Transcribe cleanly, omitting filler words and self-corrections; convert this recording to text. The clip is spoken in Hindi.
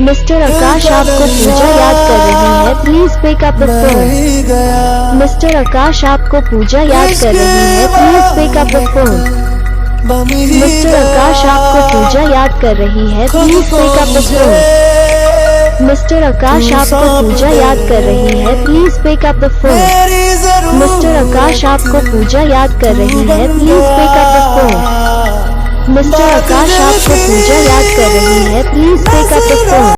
मिस्टर आकाश आपको पूजा याद कर रही है, please pick up the phone. Mister Akash आपको पूजा याद कर रही है, please pick up the phone. Mister Akash आपको पूजा याद कर रही है, please pick up the phone. Mister Akash आपको पूजा याद कर रही है, please pick up the phone. Mister Akash आपको पूजा याद कर रही है, please pick up the phone. Mister Akash आपको पूजा याद कर रही है, please pick up the phone.